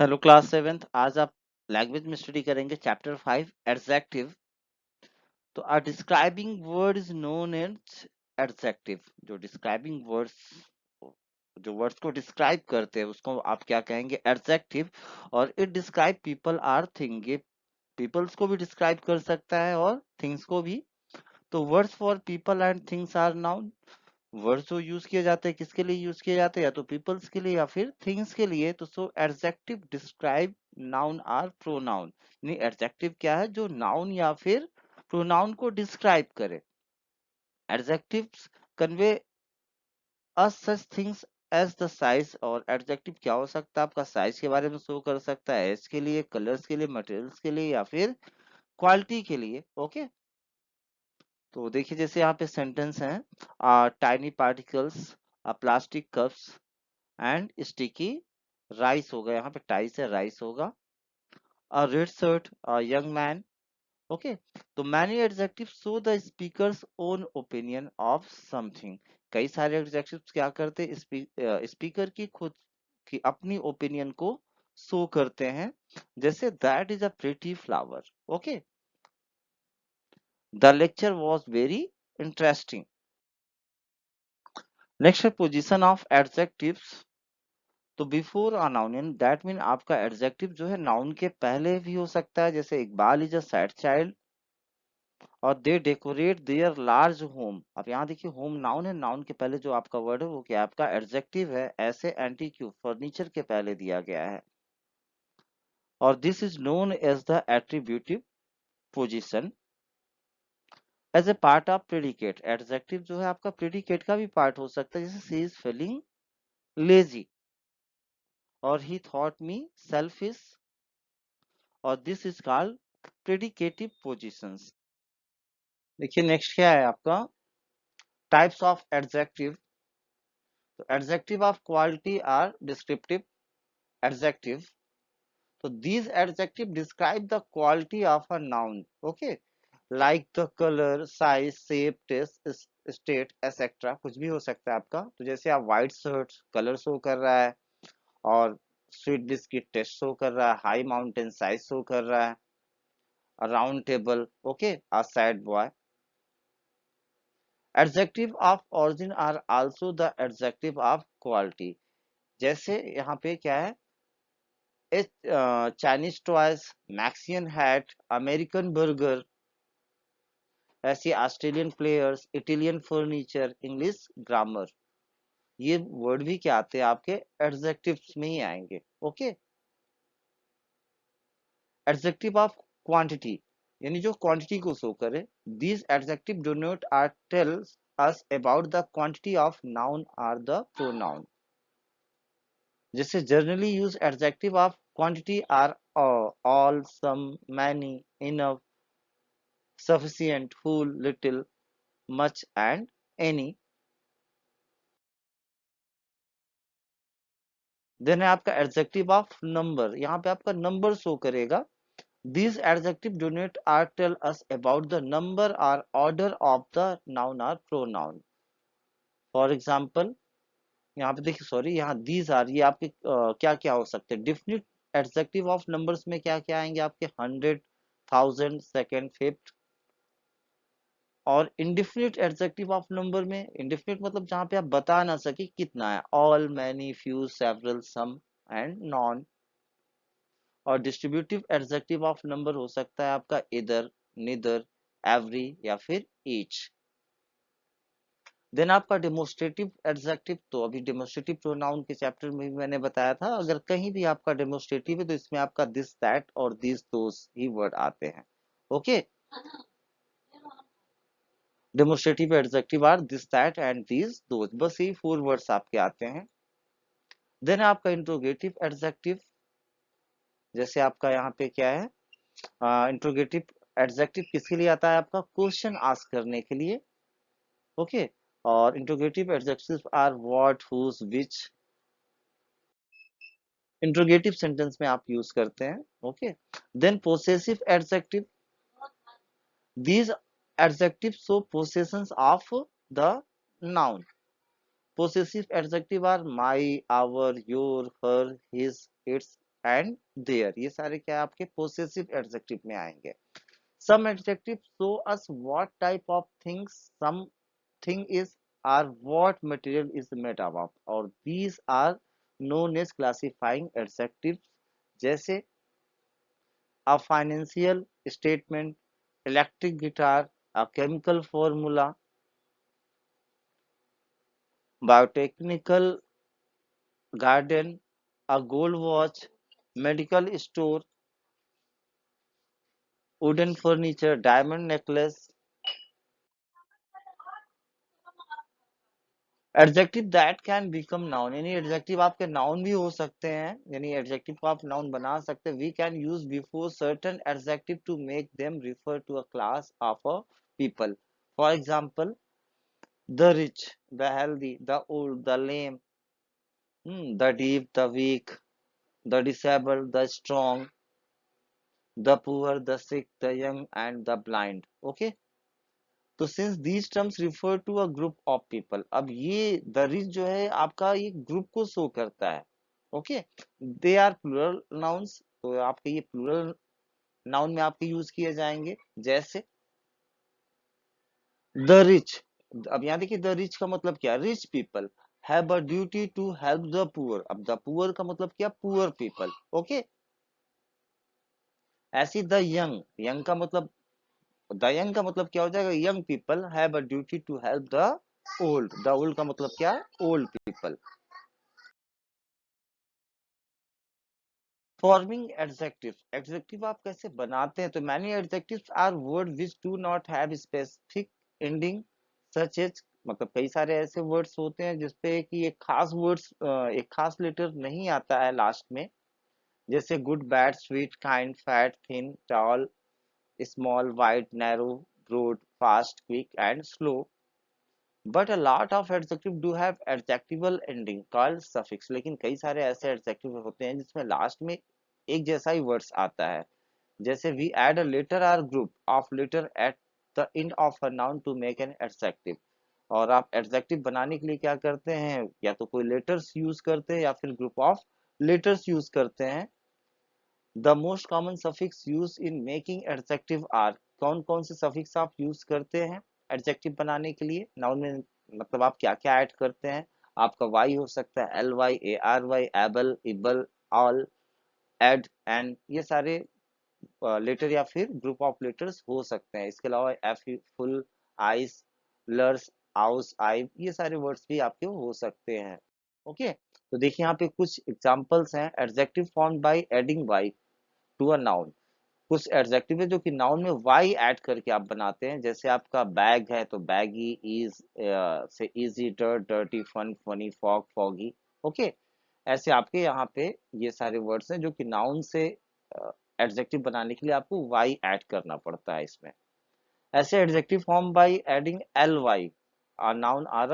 Hello class 7th। आज आप language में स्टडी करेंगे चैप्टर 5 एडजेक्टिव। तो a describing word is known as adjective. जो डिस्क्राइबिंग वर्ड्स, जो वर्ड्स को डिस्क्राइब करते हैं उसको आप क्या कहेंगे? एडजेक्टिव। और it describe people or thing. ये पीपल्स को भी डिस्क्राइब कर सकता है और थिंग्स को भी। तो words for people and things are noun. Words जो यूज किए जाते हैं किसके लिए यूज किए जाते हैं? या तो पीपल्स के लिए या फिर थिंग्स के लिए। तो so adjective describe noun or pronoun. यानी एडजेक्टिव क्या है? जो नाउन या फिर प्रोनाउन को डिस्क्राइब करे। Adjectives convey us such things as the size. और एडजेक्टिव क्या हो सकता है? आपका साइज के बारे में शो कर सकता है, एज के लिए, कलर्स के लिए, मटेरियल्स के लिए या फिर क्वालिटी के लिए। ओके। तो देखिए जैसे यहाँ पे सेंटेंस है, tiny particles, plastic cups and sticky rice होगा। यहाँ पे टाई से राइस होगा। A red shirt, a young man. Okay. तो many adjective show the speaker's own opinion of something. कई सारे एडजेक्टिव्स क्या करते हैं? स्पीकर की खुद की अपनी ओपिनियन को शो करते हैं। जैसे that is a pretty flower. Okay. The lecture was very interesting. Next है पोजीशन ऑफ एडजेक्टिव्स। तो before a noun that mean आपका एडजेक्टिव जो है नाउन के पहले भी हो सकता है। जैसे Iqbal is a sad child और दे डेकोरेट देयर लार्ज होम। अब यहाँ देखिए होम नाउन है, नाउन के पहले जो आपका वर्ड है वो क्या आपका एडजेक्टिव है। ऐसे एंटीक्यू फर्नीचर के पहले दिया गया है। और this is known as the attributive position as a part of predicate. Adjective जो है आपका प्रेडिकेट का भी पार्ट हो सकता है। जैसे सी इज फीलिंग लेजी और ही थॉट मी सेल्फिश। और this is called predicative positions. देखिए नेक्स्ट क्या है आपका? Types of adjective. तो adjective of quality or descriptive adjective. तो these adjective describe the quality of a noun. Okay, like the color, size, shape, taste, state, etc. कुछ भी हो सकता है आपका। तो जैसे आप व्हाइट शर्ट कलर शो कर रहा है, और स्वीट बिस्किट टेस्ट शो कर रहा है, हाई माउंटेन साइज शो कर रहा है, round table. Okay, a sad boy. Adjective of origin or also the adjective of quality. जैसे यहाँ पे क्या है? Chinese toys, Mexican hat, American burger, ऐसे Australian players, Italian furniture, English grammar. ये वर्ड भी क्या आते हैं आपके एडजेक्टिव्स में ही आएंगे। ओके। एडजेक्टिव ऑफ क्वांटिटी, यानी जो क्वांटिटी को शो करे। These adjective do not or tell us about the quantity of noun or the pronoun. जैसे generally use adjective of quantity or all, some, many, enough, sufficient, full, little, much and any। Then है आपका adjective of number. यहाँ पे आपका number show करेगा। This adjective do not or tell us about the number or order of the noun or pronoun. For example यहाँ पे देखिए, sorry, यहाँ दीज आर, ये आपके क्या क्या हो सकते हैं? डिफिनिट एडजेक्टिव ऑफ नंबर्स में क्या क्या आएंगे आपके? 100, 1000, सेकेंड, फिफ्थ। और इंडिफिनिट एडजेक्टिव ऑफ नंबर में, इंडिफिनिट मतलब जहां पे आप बता ना सके कितना है। All, many, few, several, some and none. और डिस्ट्रीब्यूटिव एडजेक्टिव ऑफ नंबर हो सकता है आपका इधर, निदर, एवरी या फिर ईच। देन आपका डेमोस्ट्रेटिव एडजेक्टिव। तो अभी डेमोस्ट्रेटिव प्रोनाउन के चैप्टर में भी मैंने बताया था, अगर कहीं भी आपका डेमोस्ट्रेटिव है तो इसमें आपका दिस, दैट और दिस, दोस ही वर्ड आते हैं। Okay. Demonstrative adjective or this, that and this, those. बस यही 4 वर्ड्स आपके आते हैं। देन आपका इंट्रोगेटिव एडजेक्टिव। जैसे आपका यहाँ पे क्या है? इंट्रोगेटिव एडजेक्टिव किसके लिए आता है? आपका क्वेश्चन आस्क करने के लिए। ओके। और interrogative adjective or what, whose, which. Interrogative sentence में आप यूज करते हैं। Okay. Then possessive adjective. These adjective show possessions of the noun. Possessive adjective are my, our, your, her, his, its, and their, ये सारे क्या है आपके possessive adjective में आएंगे। Some adjective show us what type of things something is और what material is made up of, और these are known as classifying adjective, जैसे a financial statement, electric guitar, a chemical formula, biotechnical garden, a gold watch, medical store, wooden furniture, diamond necklace. Adjective that can become noun, यानी adjective आपके noun भी हो सकते हैं, यानी adjective को आप नाउन बना सकते हैं। We can use before certain adjective to make them refer to a class of a people. For example, the rich, the healthy, the old, the lame, the deep, the weak, the disabled, the strong, the poor, the sick, the young, and the blind. Okay, तो since these terms refer to a group of people, अब ये the rich जो है आपका ये group को show करता है। Okay, they are plural nouns, तो आपके ये प्लूरल नाउन में आपके यूज किए जाएंगे। जैसे द रिच, अब यहाँ देखिए द रिच का मतलब क्या, rich people have a duty to help the poor, अब द पुअर का मतलब क्या, पुअर पीपल। ओके, ऐसी द यंग, यंग का मतलब, द यंग का मतलब क्या हो जाएगा, young people have a duty to help the old, the old का मतलब क्या, old people. Forming adjective, adjective आप कैसे बनाते हैं, तो many adjectives are word which do not have specific ending such as, मतलब कई सारे ऐसे वर्ड्स होते हैं जिसपे कि एक खास वर्ड्स, एक खास लेटर नहीं आता है लास्ट में, जैसे good, bad, sweet, kind, fat, thin, tall, small, wide, narrow, broad, fast, quick and slow. But a lot of adjective do have adjectival ending called suffix, लेकिन कई सारे ऐसे एडजेक्टिव होते हैं जिसमें लास्ट में एक जैसा ही वर्ड्स आता है। जैसे we add a letter or group of letter at the end of a noun to make an adjective, और आप एडजेक्टिव बनाने के लिए क्या करते हैं, या तो कोई लेटर्स यूज करते हैं या फिर ग्रुप ऑफ लेटर्स यूज करते हैं। The most common suffix use in making adjective are, कौन कौन से सफिक्स आप यूज करते हैं एडजेक्टिव बनाने के लिए नाउन में, मतलब आप क्या क्या ऐड करते हैं। आपका वाई हो सकता है, L Y, A R Y, able, ible, al, ed, and, ये सारे लेटर या फिर ग्रुप ऑफ लेटर्स हो सकते हैं। इसके अलावा एफ, फुल, आइस, लर्स, आउस, आई, ये सारे वर्ड्स भी आपके हो सकते हैं। ओके, तो देखिए यहाँ पे कुछ एग्जांपल्स हैं, adjective formed by adding Y to a noun. कुछ एडजेक्टिव है जो कि नाउन में वाई ऐड करके आप बनाते हैं, जैसे आपका बैग है तो बैगी, इज से easy, dirt, dirty, fun, funny, fog, foggy. Okay, ऐसे आपके यहाँ पे ये सारे वर्ड्स हैं जो कि नाउन से एडजेक्टिव बनाने के लिए आपको वाई ऐड करना पड़ता है इसमें। ऐसे adjective form by adding L Y or noun or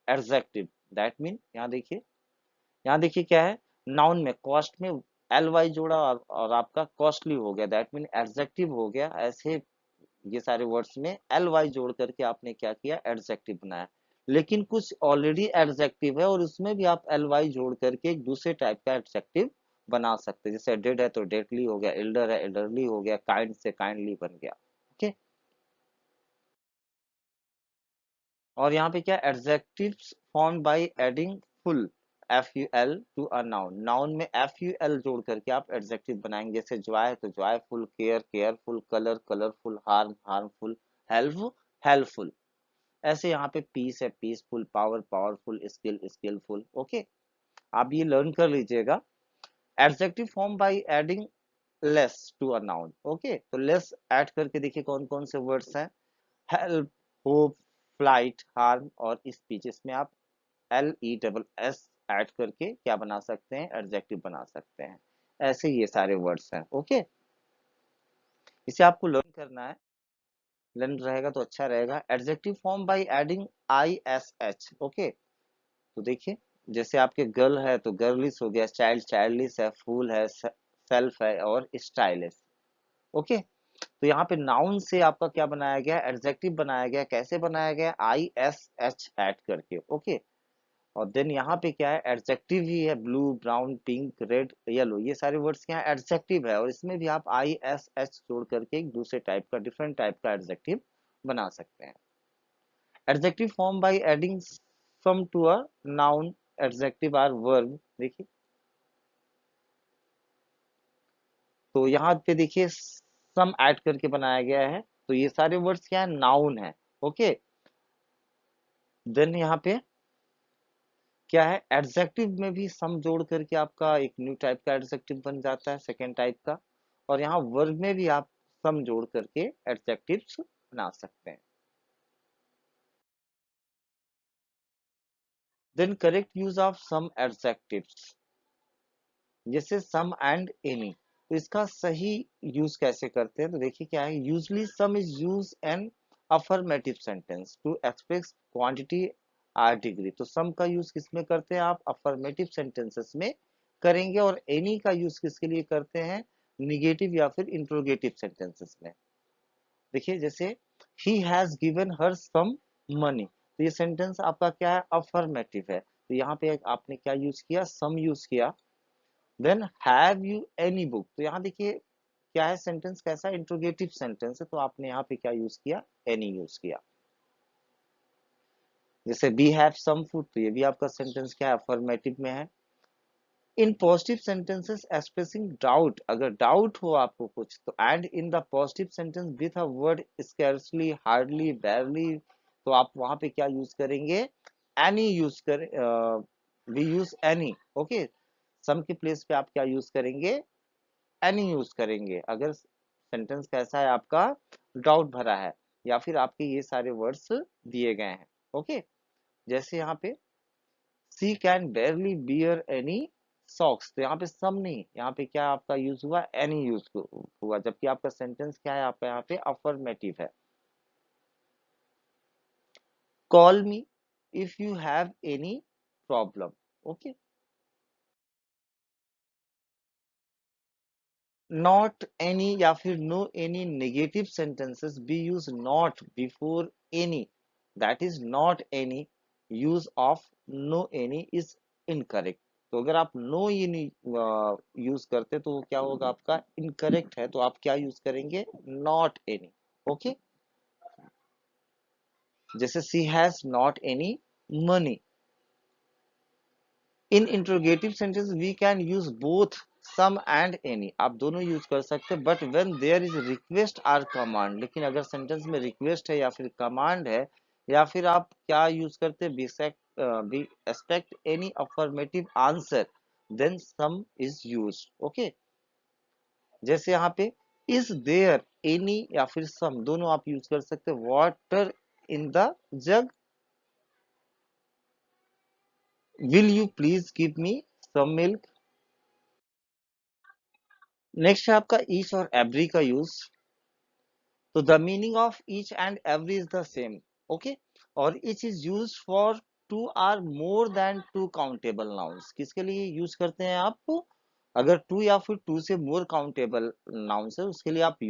adjective, that mean, यहाँ देखिए क्या है, नाउन में कॉस्ट में एल वाई जोड़ा और आपका कॉस्टली हो गया, दैट मीन एडजेक्टिव हो गया। ऐसे ये सारे वर्ड्स में एल वाई जोड़ करके आपने क्या किया, एडजेक्टिव बनाया। लेकिन कुछ ऑलरेडी एडजेक्टिव है और उसमें भी आप एल वाई जोड़ करके एक दूसरे टाइप का एडजेक्टिव बना सकते हैं, जैसे डेड है तो डेडली हो गया, एल्डर है एल्डरली हो गया, काइंड से काइंडली बन गया। ओके, और यहाँ पे क्या, adjectives form by adding full, F U L, to a noun, noun में एफ यू एल जोड़ करके आप एडजेक्टिव बनाएंगे, जैसे जॉय है तो joyful, care careful, colour colourful, harm harmful, help helpful. ऐसे यहाँ पे पीस है peaceful, power powerful, skill skilful. Okay, आप ये लर्न कर लीजिएगा। Adjective form by adding less to a noun. Okay, तो लेस ऐड करके देखिए कौन कौन से वर्ड्स हैं, हेल्प, होप, फ्लाइट, हार्म और स्पीच, इसमें आप L E double S add करके क्या बना सकते हैं, एडजेक्टिव बना सकते हैं। ऐसे ये सारे वर्ड्स हैं। ओके, इसे आपको लर्न करना है, लर्न रहेगा तो अच्छा रहेगा। Adjective form by adding I S H. Okay, तो देखिए जैसे आपके गर्ल है तो गर्लिश हो गया, चाइल्ड चाइल्डिश है, फूल है, सेल्फ है और स्टाइलिश। ओके, तो यहाँ पे नाउन से आपका क्या बनाया गया, एडजेक्टिव बनाया गया, कैसे बनाया गया, आई एस एच ऐड करके। ओके, और देन यहाँ पे क्या है, एडजेक्टिव ही है, blue, brown, pink, red, yellow, ये सारे वर्ड्स क्या है, एडजेक्टिव है, और इसमें भी आप आई एस एच जोड़ करके एक दूसरे टाइप का, डिफरेंट टाइप का एडजेक्टिव बना सकते हैं। Adjective form by adding some to a noun, adjective or verb. देखिए तो यहाँ पे देखिए सम ऐड करके बनाया गया है, तो ये सारे वर्ड्स क्या है, नाउन है। ओके, देन यहाँ पे क्या है, एडजेक्टिव में भी सम जोड़ करके आपका एक न्यू टाइप का एडजेक्टिव बन जाता है, सेकेंड टाइप का। और यहाँ वर्ब में भी आप सम जोड़ करके एडजेक्टिव्स बना सकते हैं। Then correct use of some adjectives, जैसे सम एंड एनी, तो इसका सही यूज कैसे करते हैं, तो देखिए क्या है, usually some is use an affirmative sentence to express quantity or degree. तो सम का यूज किसमें करते हैं आप, अफर्मेटिव सेंटेंसेस में करेंगे, और एनी का यूज किसके लिए करते हैं, निगेटिव या फिर इंट्रोगेटिव सेंटेंसेस में। देखिए जैसे he has given her some money, तो ये सेंटेंस आपका क्या है, अफर्मेटिव है, तो यहाँ पे आपने क्या यूज किया, सम यूज किया। Then have you any book, तो यहाँ देखिए क्या है, सेंटेंस कैसा, इंट्रोगेटिव सेंटेंस है, तो आपने यहाँ पे क्या यूज किया, एनी यूज किया। जैसे वी हैव सम फूड, तो ये भी आपका सेंटेंस क्या है, अफर्मेटिव में है। In positive sentences expressing doubt, अगर डाउट हो आपको कुछ, तो and in the positive sentence with a word scarcely, hardly, बैरली, तो आप वहां पे क्या यूज करेंगे, एनी यूज कर, वी यूज एनी। ओके, सम के प्लेस पे आप क्या यूज करेंगे, एनी यूज करेंगे, अगर सेंटेंस कैसा है आपका, डाउट भरा है, या फिर आपके ये सारे वर्ड्स दिए गए हैं। ओके, जैसे यहाँ पे she can barely bear any socks, तो यहाँ पे सम नहीं, यहाँ पे क्या आपका यूज हुआ, एनी यूज हुआ, जबकि आपका सेंटेंस क्या है, आपका यहाँ पे अफर्मेटिव है। Call me if you have any problem. Okay, not any या फिर no any negative sentences be use not before any, that is not any, use of no any is incorrect. तो अगर आप नो एनी यूज करते तो वो क्या होगा, आपका इनकरेक्ट है, तो आप क्या यूज करेंगे, नॉट एनी। ओके, जैसे she has not any money. In interrogative sentence we can use both some and any, आप दोनों यूज कर सकते हैं, but when there is request or command, लेकिन अगर सेंटेंस में रिक्वेस्ट है या फिर कमांड है, या फिर आप क्या यूज करते हैं, be expect any affirmative answer, then some is use. Okay, जैसे यहाँ पे इज देयर एनी या फिर सम, दोनों आप यूज कर सकते हैं, water in the jug, will you please give me some milk. Next है आपका ईच और एवरी का यूज, तो the meaning of each and every is the same. Okay, और each is use for two or more than two countable nouns, किसके लिए use करते हैं आप, अगर टू या फिर टू से मोर काउंटेबल नाउन्स है उसके लिए आप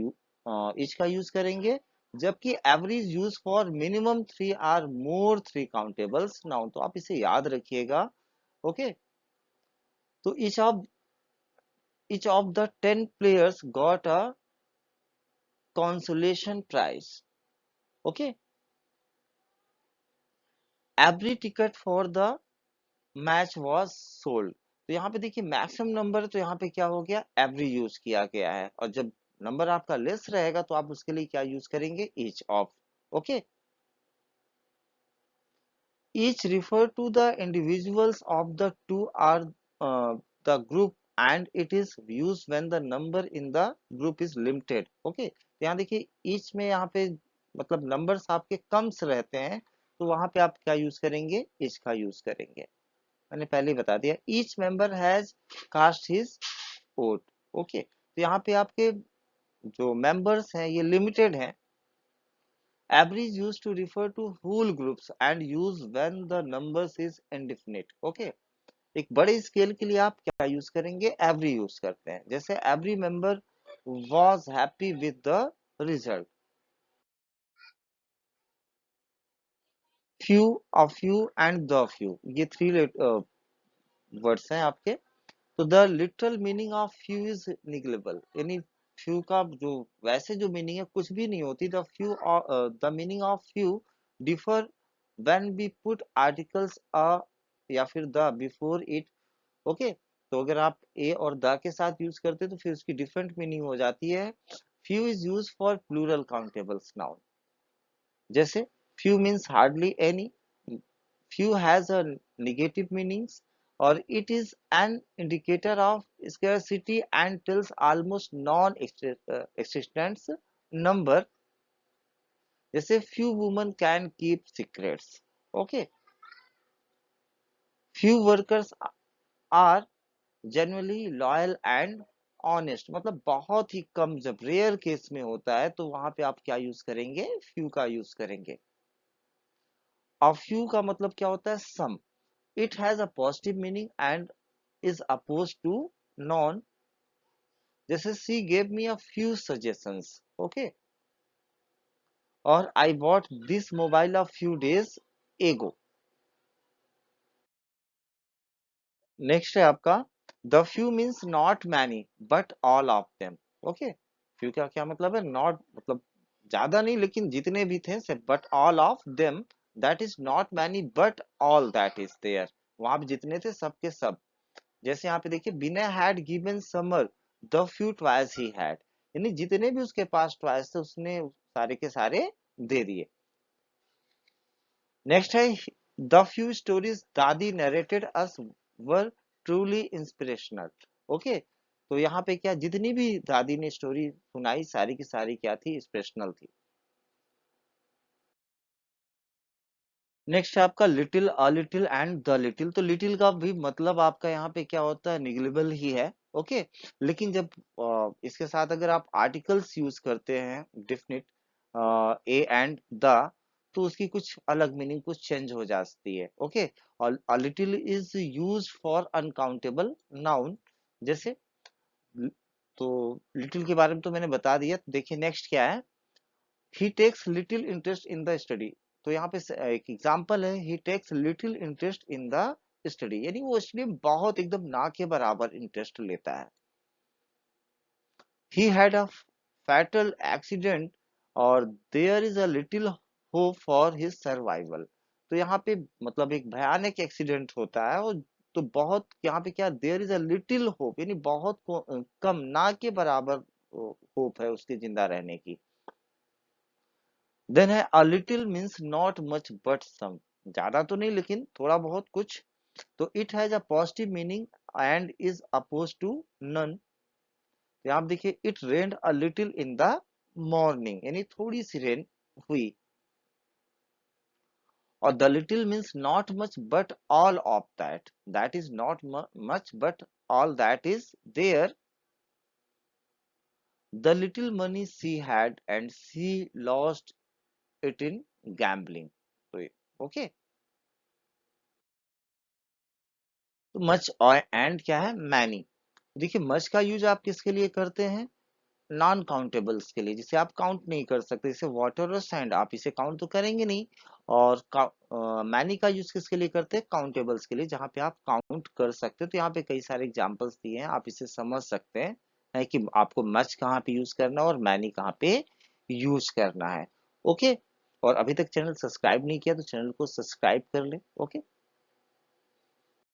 ईच का यूज करेंगे, जबकि every is use for minimum three or more three countables noun, तो आप इसे याद रखिएगा। ओके, तो each of the 10 players got a consolation prize. Okay, every ticket for the match was sold, तो यहाँ पे देखिए मैक्सिमम नंबर, तो यहाँ पे क्या हो गया, एवरी यूज किया गया है, और जब नंबर आपका लेस रहेगा तो आप उसके लिए क्या यूज करेंगे, each of. Okay, each refer to the individuals of the two or the group, and it is used when the number in the group is limited. Okay, तो यहाँ देखिए each में यहाँ पे मतलब नंबर्स आपके कम्स रहते हैं, तो वहां पे आप क्या यूज करेंगे, each का यूज करेंगे, मैंने पहले ही बता दिया। each member has cast his vote. Okay, तो यहाँ पे आपके जो मेंबर्स हैं ये लिमिटेड हैं। Average used to refer to whole groups and use when the numbers is indefinite. Okay, एक बड़े स्केल के लिए आप क्या यूज करेंगे, एवरी यूज करते हैं, जैसे every member was happy with the result. Few, a few and the few, ये थ्री वर्ड्स हैं आपके। तो the literal meaning of few is negligible, यानी फ्यू का जो वैसे जो मीनिंग है कुछ भी नहीं होती। The few, the meaning of few differ when we put articles a या फिर द बिफोर इट। ओके, तो अगर आप ए और द के साथ यूज करते तो फिर उसकी डिफरेंट मीनिंग हो जाती है। Few is use for plural countables noun, जैसे few means hardly any, few has a negative meanings, or it is an indicator of scarcity and tells almost non-existent number, जैसे few women can keep secrets. Okay, few workers are generally loyal and honest, मतलब बहुत ही कम, जब rare case में होता है तो वहां पे आप क्या यूज करेंगे, फ्यू का यूज करेंगे। और फ्यू का मतलब क्या होता है, सम। It has a positive meaning and is opposed to non, जैसे she gave me a few suggestions, okay, और I bought this mobile a few days ago। Next है आपका the few means not many but all of them, okay। few का क्या मतलब है, not मतलब ज्यादा नहीं लेकिन जितने भी थे से, but all of them, that is not many but all that is there, वहां पे जितने थे सबके सब। जैसे यहाँ पे देखिए, बिना had given summer the few twice he had, यानी जितने भी उसके पास ट्वाइस थे उसने सारे के सारे दे दिए। नेक्स्ट है द फ्यू स्टोरीज दादी नरेटेड अस वर ट्रूली इंस्पिरेशनल, ओके। तो यहाँ पे क्या, जितनी भी दादी ने स्टोरी सुनाई सारी की सारी क्या थी, इंस्पिरेशनल थी। नेक्स्ट है आपका little, a little and the little. तो लिटिल का भी मतलब आपका यहाँ पे क्या होता है, निग्लेबल ही है, ओके। लेकिन जब इसके साथ अगर आप आर्टिकल्स यूज करते हैं डिफिनिट, ए एंड द, तो उसकी कुछ अलग मीनिंग कुछ चेंज हो जाती है, ओके। और a little is use for uncountable noun, जैसे तो लिटिल के बारे में तो मैंने बता दिया। देखिए नेक्स्ट क्या है, he takes little interest in the study. तो यहाँ पे एक एग्जांपल है, he takes little interest in the study, यानी वो स्टडी में बहुत एकदम ना के बराबर इंटरेस्ट लेता है। He had a fatal accident और there is a little hope for his survival. तो यहाँ पे मतलब एक भयानक एक्सीडेंट होता है और तो बहुत यहाँ पे क्या, there is a little hope, यानी बहुत कम, ना के बराबर होप है उसके जिंदा रहने की। देन है a little means not much but some, ज्यादा तो नहीं लेकिन थोड़ा बहुत कुछ। तो it has a positive meaning and is oppose to none. यहाँ आप देखिए, it rained a little in the morning, यानी थोड़ी सी रेन हुई। और the little means not much but all of that, that is not much but all that is there. The little money she had and C lost it in gambling. तो okay, तो much और and क्या है, many. देखिए much का use आप किसके लिए करते हैं, नॉन काउंटेबल्स के लिए, जिसे आप काउंट नहीं कर सकते, जैसे वाटर और सैंड, आप इसे काउंट तो करेंगे नहीं। और मैनी का यूज किसके लिए करते हैं, काउंटेबल्स के लिए, जहां पे आप काउंट कर सकते हो। तो यहाँ पे कई सारे एग्जांपल्स दिए हैं, आप इसे समझ सकते हैं है कि आपको मच कहाँ पे यूज करना है और मैनी कहाँ पे यूज करना है, ओके। और अभी तक चैनल सब्सक्राइब नहीं किया तो चैनल को सब्सक्राइब कर ले, ओके।